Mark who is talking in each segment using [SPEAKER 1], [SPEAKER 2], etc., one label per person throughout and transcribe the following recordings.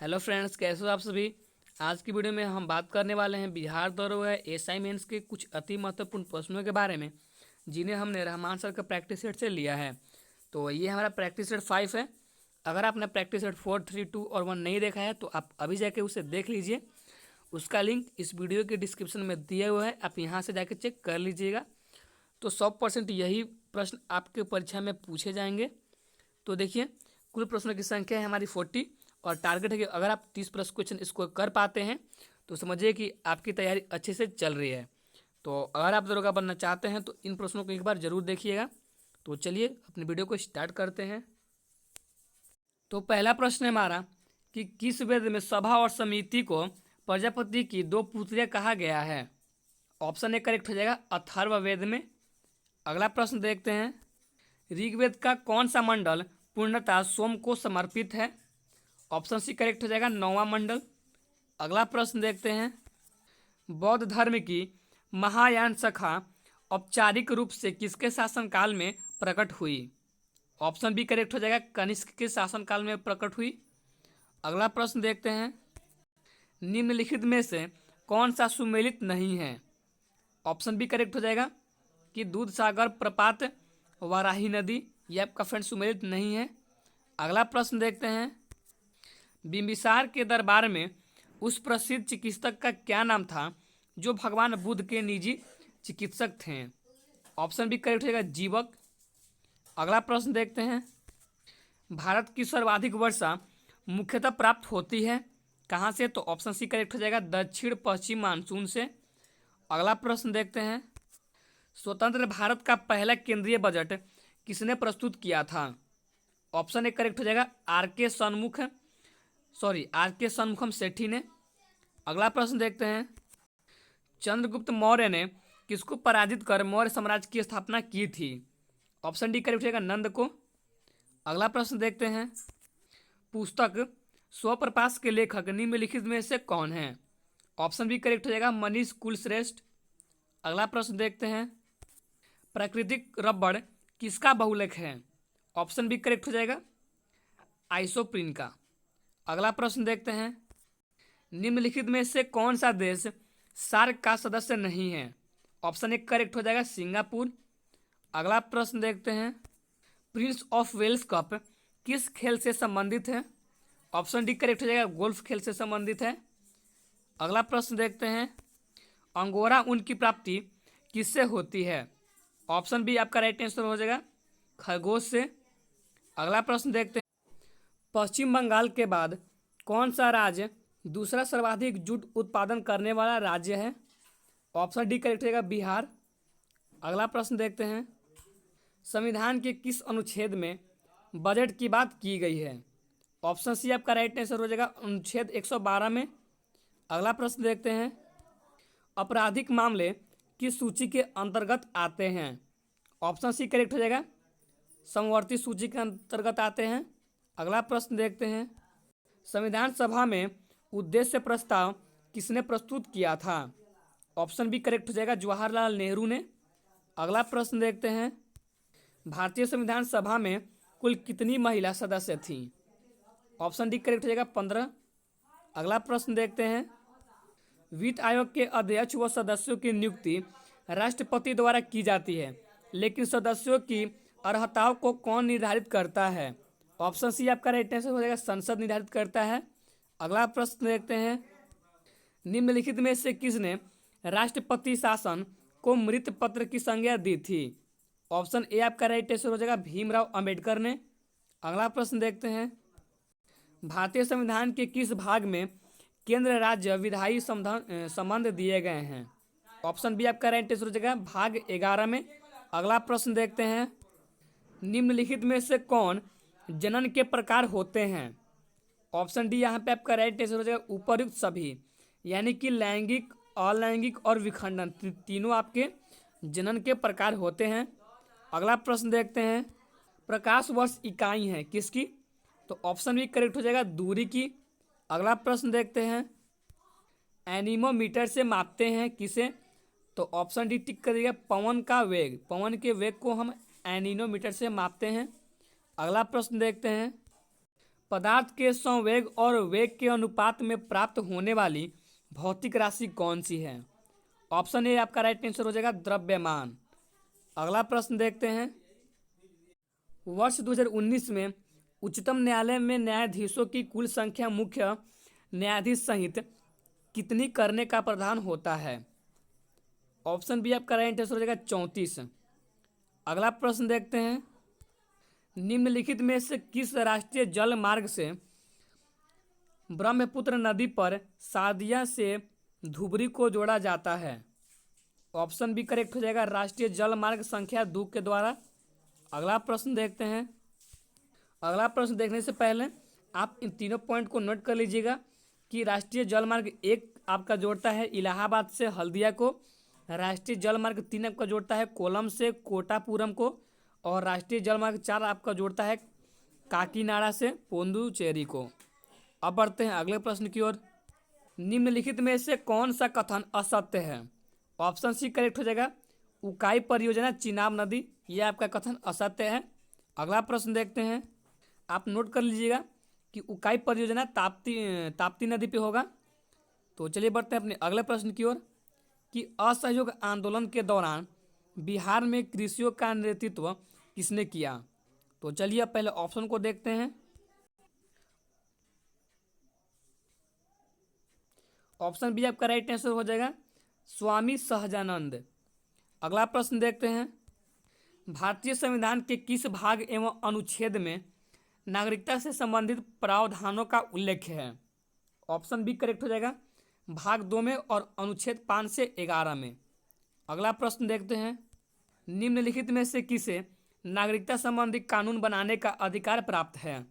[SPEAKER 1] Hello friends, कैसे हो आप सभी। आज की वीडियो में हम बात करने वाले हैं बिहार दौरे एसआई मेंस के कुछ अति महत्वपूर्ण प्रश्नों के बारे में, जिन्हें हमने रहमान सर का प्रैक्टिस सेट से लिया है। तो ये हमारा प्रैक्टिस सेट 5 है। अगर आपने प्रैक्टिस सेट 4, 3, 2 और 1 नहीं देखा है तो आप अभी जाके उसे देख लीजिए। उसका लिंक इस वीडियो के डिस्क्रिप्शन में दिया हुआ है, आप यहाँ से जाके चेक कर लीजिएगा। तो 100% यही प्रश्न आपके परीक्षा में पूछे जाएंगे। तो देखिए, कुल प्रश्नों की संख्या है हमारी 40 और टारगेट है कि अगर आप 30 प्लस क्वेश्चन स्कोर कर पाते हैं तो समझिए कि आपकी तैयारी अच्छे से चल रही है। तो अगर आप दरोगा बनना चाहते हैं तो इन प्रश्नों को एक बार जरूर देखिएगा। तो चलिए अपनी वीडियो को स्टार्ट करते हैं। तो पहला प्रश्न है हमारा कि किस वेद में सभा और समिति को प्रजापति की दो पुत्रियां कहा गया है। ऑप्शन ए करेक्ट हो जाएगा अथर्ववेद में। अगला प्रश्न देखते हैं, ऋग्वेद का कौन सा मंडल पूर्णतः सोम को समर्पित है। ऑप्शन सी करेक्ट हो जाएगा 9वां मंडल। अगला प्रश्न देखते हैं, बौद्ध धर्म की महायान शाखा औपचारिक रूप से किसके शासनकाल में प्रकट हुई। ऑप्शन बी करेक्ट हो जाएगा कनिष्क के शासनकाल में प्रकट हुई। अगला प्रश्न देखते हैं, निम्नलिखित में से कौन सा सुमेलित नहीं है। ऑप्शन बी करेक्ट हो जाएगा कि दूध सागर प्रपात वाराही नदी, ये आपका फ्रेंड सुमेलित नहीं है। अगला प्रश्न देखते हैं, बिंबिसार के दरबार में उस प्रसिद्ध चिकित्सक का क्या नाम था जो भगवान बुद्ध के निजी चिकित्सक थे। ऑप्शन बी करेक्ट हो जाएगा जीवक। अगला प्रश्न देखते हैं, भारत की सर्वाधिक वर्षा मुख्यतः प्राप्त होती है कहाँ से। तो ऑप्शन सी करेक्ट हो जाएगा दक्षिण पश्चिम मानसून से। अगला प्रश्न देखते हैं, स्वतंत्र भारत का पहला केंद्रीय बजट किसने प्रस्तुत किया था। ऑप्शन ए करेक्ट हो जाएगा आर के सन्मुखम सेठी ने। अगला प्रश्न देखते हैं, चंद्रगुप्त मौर्य ने किसको पराजित कर मौर्य साम्राज्य की स्थापना की थी। ऑप्शन डी करेक्ट हो जाएगा नंद को। अगला प्रश्न देखते हैं, पुस्तक स्वप्रकाश के लेखक निम्नलिखित में से कौन है। ऑप्शन बी करेक्ट हो जाएगा मनीष कुलश्रेष्ठ। अगला प्रश्न देखते हैं, प्राकृतिक रबड़ किसका बहुलक है। ऑप्शन बी करेक्ट हो जाएगा आइसोप्रीन का। अगला प्रश्न देखते हैं, निम्नलिखित में से कौन सा देश सार्क का सदस्य नहीं है। ऑप्शन ए करेक्ट हो जाएगा सिंगापुर। अगला प्रश्न देखते हैं, प्रिंस ऑफ वेल्स कप किस खेल से संबंधित है। ऑप्शन डी करेक्ट हो जाएगा गोल्फ खेल से संबंधित है। अगला प्रश्न देखते हैं, अंगोरा ऊन की प्राप्ति किससे होती है। ऑप्शन बी आपका राइट आंसर हो जाएगा खरगोश से। अगला प्रश्न देखते हैं, पश्चिम बंगाल के बाद कौन सा राज्य दूसरा सर्वाधिक जूट उत्पादन करने वाला राज्य है। ऑप्शन डी करेक्ट रहेगा बिहार। अगला प्रश्न देखते हैं, संविधान के किस अनुच्छेद में बजट की बात की गई है। ऑप्शन सी आपका राइट आंसर हो जाएगा अनुच्छेद 112 में। अगला प्रश्न देखते हैं, आपराधिक मामले किस सूची के अंतर्गत आते हैं। ऑप्शन सी करेक्ट हो जाएगा समवर्ती सूची के अंतर्गत आते हैं। अगला प्रश्न देखते हैं, संविधान सभा में उद्देश्य प्रस्ताव किसने प्रस्तुत किया था। ऑप्शन बी करेक्ट हो जाएगा जवाहरलाल नेहरू ने। अगला प्रश्न देखते हैं, भारतीय संविधान सभा में कुल कितनी महिला सदस्य थीं। ऑप्शन डी करेक्ट हो जाएगा 15। अगला प्रश्न देखते हैं, वित्त आयोग के अध्यक्ष व सदस्यों की नियुक्ति राष्ट्रपति द्वारा की जाती है, लेकिन सदस्यों की अर्हताओं को कौन निर्धारित करता है। ऑप्शन सी आपका राइट आंसर हो जाएगा संसद निर्धारित करता है। अगला प्रश्न देखते हैं, निम्नलिखित में से किसने राष्ट्रपति शासन को मृत पत्र की संज्ञा दी थी। ऑप्शन ए आपका राइट आंसर हो जाएगा भीमराव अंबेडकर ने। अगला प्रश्न देखते हैं, भारतीय संविधान के किस भाग में केंद्र राज्य विधायी संबंध दिए गए हैं। ऑप्शन बी आपका राइट आंसर हो जाएगा भाग 11 में। अगला प्रश्न देखते हैं, निम्नलिखित में से कौन जनन के प्रकार होते हैं। ऑप्शन डी यहाँ पे आपका राइट आंसर हो जाएगा उपयुक्त सभी, यानी कि लैंगिक, अलैंगिक और विखंडन तीनों आपके जनन के प्रकार होते हैं। अगला प्रश्न देखते हैं, प्रकाश वर्ष इकाई है किसकी। तो ऑप्शन बी करेक्ट हो जाएगा दूरी की। अगला प्रश्न देखते हैं, एनीमोमीटर से मापते हैं किसे। तो ऑप्शन डी टिक करिएगा पवन का वेग, पवन के वेग को हम एनीमोमीटर से मापते हैं। अगला प्रश्न देखते हैं, पदार्थ के संवेग और वेग के अनुपात में प्राप्त होने वाली भौतिक राशि कौन सी है? ऑप्शन ए आपका राइट आंसर हो जाएगा द्रव्यमान। अगला प्रश्न देखते हैं। वर्ष 2019 में उच्चतम न्यायालय में न्यायाधीशों की कुल संख्या मुख्य न्यायाधीश सहित कितनी करने का प्रावधान होता है? ऑप्शन बी आपका राइट आंसर हो जाएगा 34। अगला प्रश्न देखते हैं। निम्नलिखित में से किस राष्ट्रीय जल मार्ग से ब्रह्मपुत्र नदी पर सादिया से धुबरी को जोड़ा जाता है? ऑप्शन बी करेक्ट हो जाएगा राष्ट्रीय जल मार्ग संख्या 2 के द्वारा। अगला प्रश्न देखते हैं। अगला प्रश्न देखने से पहले आप इन तीनों पॉइंट को नोट कर लीजिएगा कि राष्ट्रीय जल मार्ग 1 आपका जोड़ता है इलाहाबाद से हल्दिया को, राष्ट्रीय जल मार्ग 3 आपका जोड़ता है कोलम से कोटापुरम को, और राष्ट्रीय जल मार्ग 4 आपका जोड़ता है काकीनाडा से पोंडुचेरी को। अब बढ़ते हैं अगले प्रश्न की ओर। निम्नलिखित में से कौन सा कथन असत्य है? ऑप्शन सी करेक्ट हो जाएगा उकाई परियोजना चिनाब नदी, यह आपका कथन असत्य है। अगला प्रश्न देखते हैं। आप नोट कर लीजिएगा कि उकाई परियोजना ताप्ती नदी पे होगा। तो चलिए बढ़ते हैं अपने अगले प्रश्न की ओर कि असहयोग आंदोलन के दौरान बिहार में कृषियों का नेतृत्व किसने किया? तो चलिए अब पहले ऑप्शन को देखते हैं। ऑप्शन बी आपका राइट आंसर हो जाएगा स्वामी सहजानंद। अगला प्रश्न देखते हैं। भारतीय संविधान के किस भाग एवं अनुच्छेद में नागरिकता से संबंधित प्रावधानों का उल्लेख है? ऑप्शन बी करेक्ट हो जाएगा भाग 2 में और अनुच्छेद 5 से 11 में। अगला प्रश्न देखते हैं। निम्नलिखित में से किसे नागरिकता संबंधी कानून बनाने का अधिकार प्राप्त है?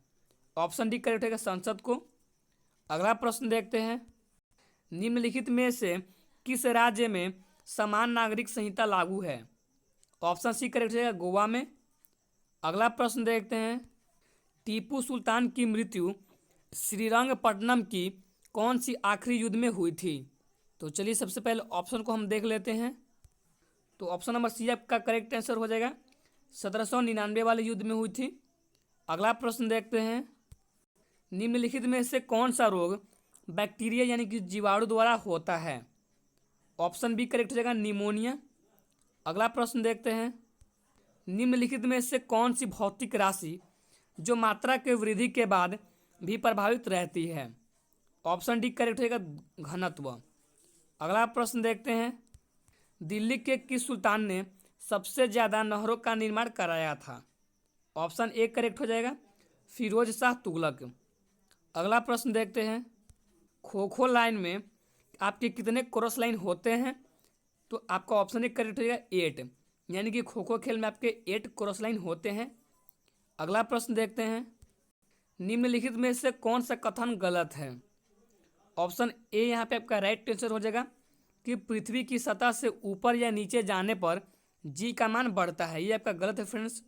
[SPEAKER 1] ऑप्शन डी करेक्ट होगा संसद को। अगला प्रश्न देखते हैं। निम्नलिखित में से किस राज्य में समान नागरिक संहिता लागू है? ऑप्शन सी करेक्ट होगा गोवा में। अगला प्रश्न देखते हैं। टीपू सुल्तान की मृत्यु श्रीरंगपट्टनम की कौन सी आखिरी युद्ध में हुई थी? तो चलिए सबसे पहले ऑप्शन को हम देख लेते हैं। तो ऑप्शन नंबर सी आपका करेक्ट आंसर हो जाएगा 1799 वाले युद्ध में हुई थी। अगला प्रश्न देखते हैं। निम्नलिखित में से कौन सा रोग बैक्टीरिया यानी कि जीवाणु द्वारा होता है? ऑप्शन बी करेक्ट हो जाएगा निमोनिया। अगला प्रश्न देखते हैं। निम्नलिखित में से कौन सी भौतिक राशि जो मात्रा के वृद्धि के बाद भी प्रभावित रहती है? ऑप्शन डी करेक्ट होगा घनत्व। अगला प्रश्न देखते हैं। दिल्ली के किस सुल्तान ने सबसे ज़्यादा नहरों का निर्माण कराया था? ऑप्शन ए करेक्ट हो जाएगा फिरोज शाह तुगलक। अगला प्रश्न देखते हैं। खो खो लाइन में आपके कितने क्रॉस लाइन होते हैं? तो आपका ऑप्शन ए करेक्ट हो जाएगा 8, यानी कि खो खो खेल में आपके 8 क्रॉस लाइन होते हैं। अगला प्रश्न देखते हैं। निम्नलिखित में से कौन सा कथन गलत है? ऑप्शन ए यहाँ पे आपका राइट आंसर हो जाएगा कि पृथ्वी की सतह से ऊपर या नीचे जाने पर जी का मान बढ़ता है। ये आपका गलत है फ्रेंड्स।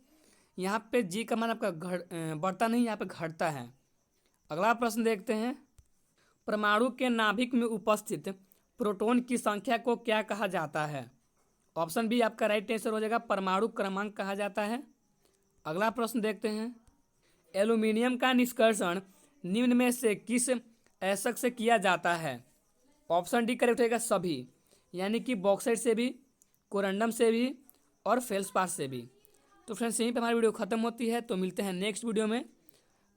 [SPEAKER 1] यहाँ पे जी का मान आपका बढ़ता नहीं, यहाँ पे घटता है। अगला प्रश्न देखते हैं। परमाणु के नाभिक में उपस्थित प्रोटॉन की संख्या को क्या कहा जाता है? ऑप्शन बी आपका राइट आंसर हो जाएगा परमाणु क्रमांक कहा जाता है। अगला प्रश्न देखते हैं। एल्यूमिनियम का निष्कर्षण निम्न में से किस ऐसक से किया जाता है? ऑप्शन डी करेक्ट होगा सभी, यानी कि बॉक्साइट से भी, कोरंडम से भी और फेल्सपार से भी। तो फ्रेंड्स यहीं पे हमारी वीडियो खत्म होती है। तो मिलते हैं नेक्स्ट वीडियो में।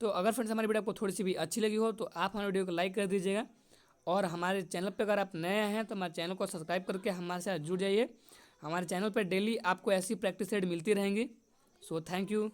[SPEAKER 1] तो अगर फ्रेंड्स हमारी वीडियो आपको थोड़ी सी भी अच्छी लगी हो तो आप हमारे वीडियो को लाइक कर दीजिएगा, और हमारे चैनल पे अगर आप नए हैं तो हमारे चैनल को सब्सक्राइब करके हमारे साथ जुड़ जाइए। हमारे चैनल पर डेली आपको ऐसी प्रैक्टिस सेट मिलती रहेंगी। So thank you.